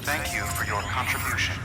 Thank you for your contribution.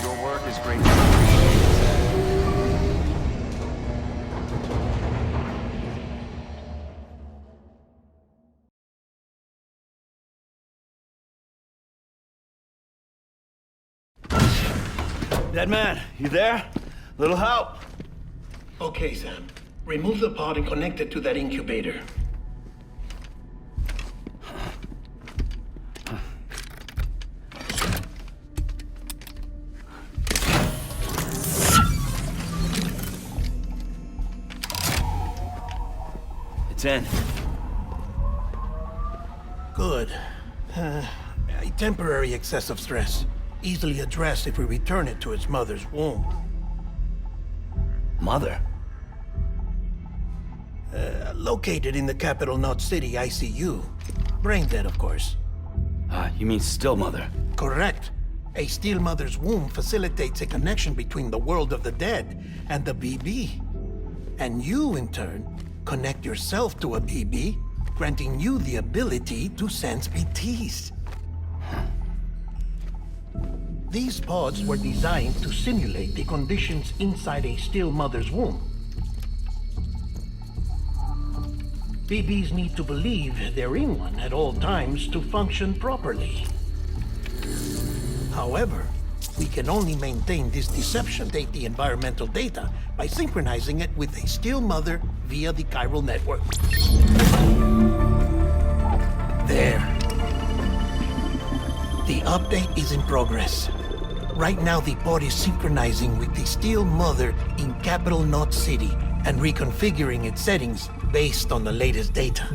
Your work is greatly appreciated. Dead man, you there? Little help? Okay, Sam. Remove the pod and connect it to that incubator. It's in. Good. A temporary excessive stress. Easily addressed if we return it to its mother's womb. Mother? Located in the capital Knot City ICU. Brain dead, of course. You mean still mother? Correct. A steel mother's womb facilitates a connection between the world of the dead and the BB. And you, in turn, connect yourself to a BB, granting you the ability to sense BTs. These pods were designed to simulate the conditions inside a still mother's womb. BBs need to believe they're in one at all times to function properly. However, we can only maintain this deception, take the environmental data, by synchronizing it with a still mother via the chiral network. There. The update is in progress. Right now, the pod is synchronizing with the steel mother in capital Knot City and reconfiguring its settings based on the latest data.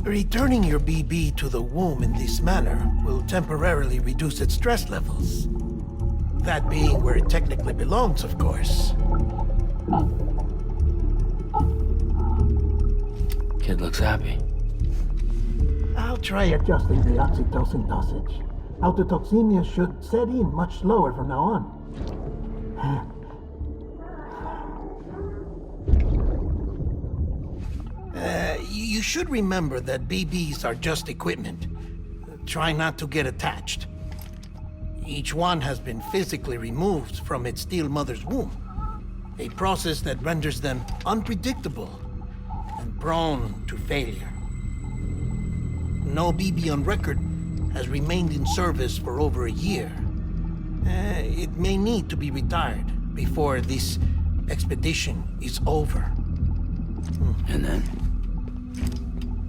Returning your BB to the womb in this manner will temporarily reduce its stress levels. That being where it technically belongs, of course. Kid looks happy. I'll try adjusting the oxytocin dosage. Autotoxemia should set in much slower from now on. You should remember that BBs are just equipment. Try not to get attached. Each one has been physically removed from its steel mother's womb. A process that renders them unpredictable and prone to failure. No BB on record has remained in service for over a year. It may need to be retired before this expedition is over. And then?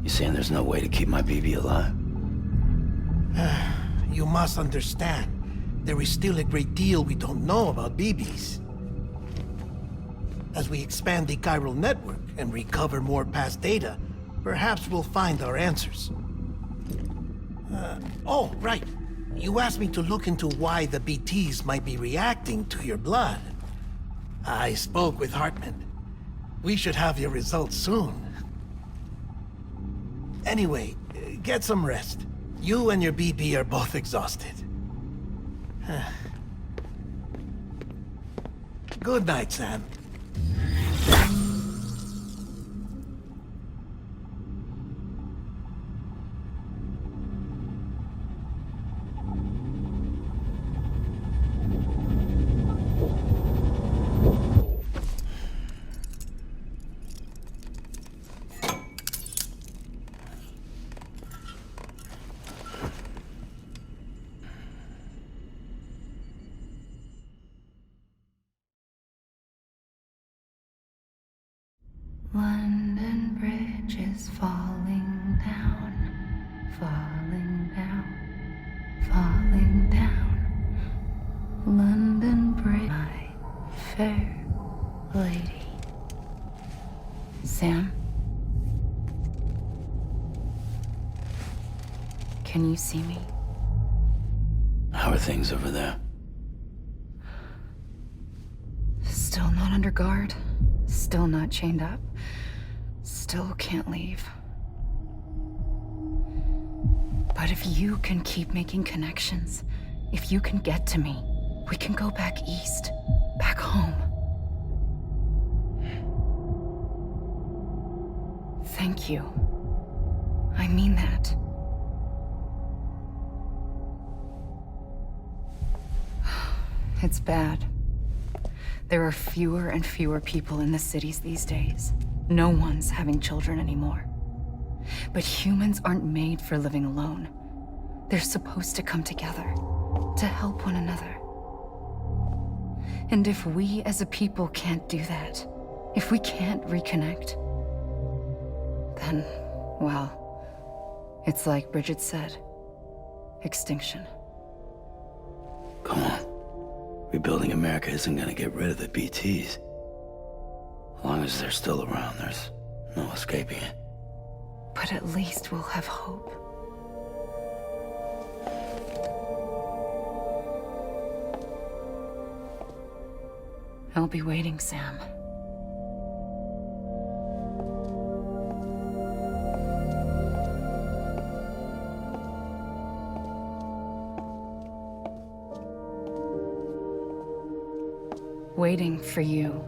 You saying there's no way to keep my BB alive? You must understand, there is still a great deal we don't know about BBs. As we expand the chiral network and recover more past data, perhaps we'll find our answers. Oh, right. You asked me to look into why the BTs might be reacting to your blood. I spoke with Hartman. We should have your results soon. Anyway, get some rest. You and your BB are both exhausted. Good night, Sam. Just falling down, falling down, falling down. London Bridge, my fair lady. Sam? Can you see me? How are things over there? Still not under guard. Still not chained up. Still can't leave. But if you can keep making connections, if you can get to me, we can go back east, back home. Thank you. I mean that. It's bad. There are fewer and fewer people in the cities these days. No one's having children anymore. But humans aren't made for living alone. They're supposed to come together, to help one another. And if we as a people can't do that, if we can't reconnect, then, well, it's like Bridget said, extinction. Come on. Rebuilding America isn't gonna get rid of the BTs. As long as they're still around, there's no escaping it. But at least we'll have hope. I'll be waiting, Sam. Waiting for you.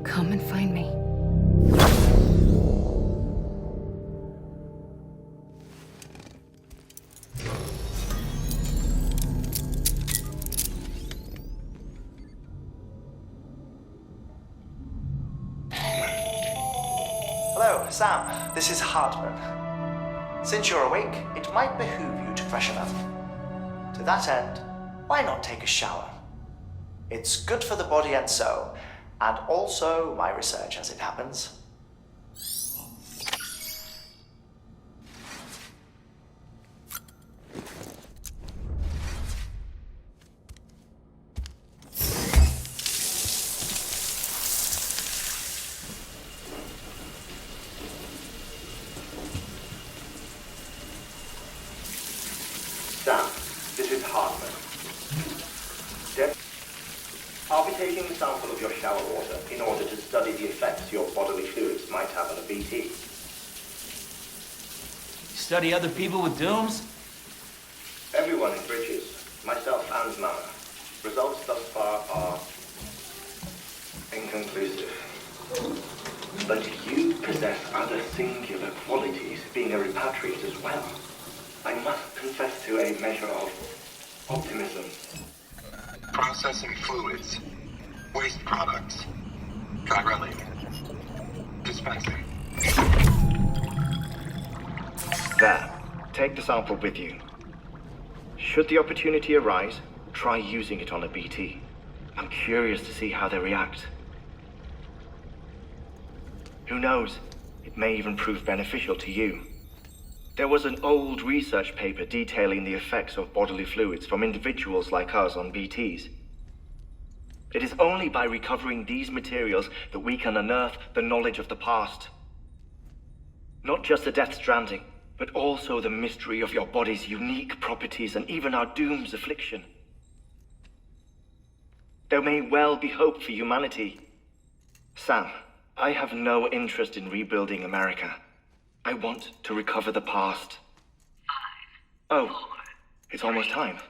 Come and find me. Hello, Sam. This is Hartman. Since you're awake, it might behoove you to freshen up. To that end, why not take a shower? It's good for the body and soul, and also my research as it happens. Sam, this is Hartman. I'll be taking a sample of your shower water in order to study the effects your bodily fluids might have on a BT. Study other people with dooms? Everyone in Bridges, myself and Mama. Results thus far are inconclusive. But you possess other singular qualities, being a repatriate as well. I must confess to a measure of optimism. Processing fluids. Waste products. Chirelli. Dispensing. There. Take the sample with you. Should the opportunity arise, try using it on a BT. I'm curious to see how they react. Who knows? It may even prove beneficial to you. There was an old research paper detailing the effects of bodily fluids from individuals like us on BTs. It is only by recovering these materials that we can unearth the knowledge of the past. Not just the Death Stranding, but also the mystery of your body's unique properties and even our doom's affliction. There may well be hope for humanity. Sam, I have no interest in rebuilding America. I want to recover the past. 5, 4, oh, it's almost time. 2,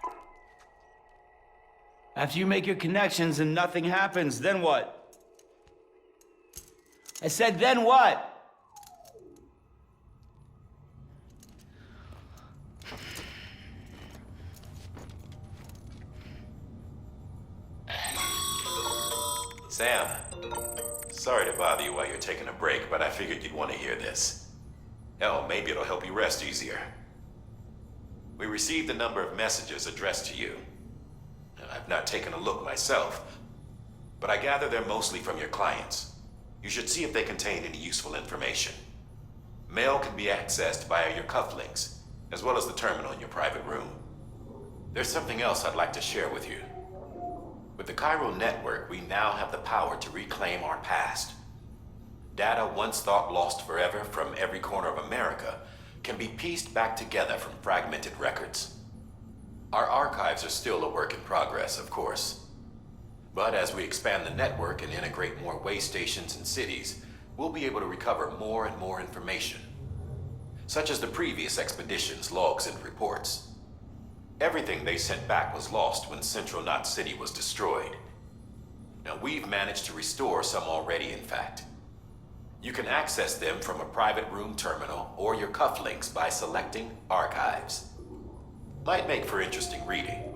1. After you make your connections and nothing happens, then what? I said, then what? Sam, sorry to bother you while you're taking a break, but I figured you'd want to hear this. Hell, maybe it'll help you rest easier. We received a number of messages addressed to you. I've not taken a look myself, but I gather they're mostly from your clients. You should see if they contain any useful information. Mail can be accessed via your cufflinks, as well as the terminal in your private room. There's something else I'd like to share with you. With the Chiral Network, we now have the power to reclaim our past. Data once thought lost forever from every corner of America can be pieced back together from fragmented records. Our archives are still a work in progress, of course. But as we expand the network and integrate more way stations and cities, we'll be able to recover more and more information, such as the previous expedition's logs and reports. Everything they sent back was lost when Central Knot City was destroyed. Now, we've managed to restore some already, in fact. You can access them from a private room terminal or your cufflinks by selecting Archives. Might make for interesting reading.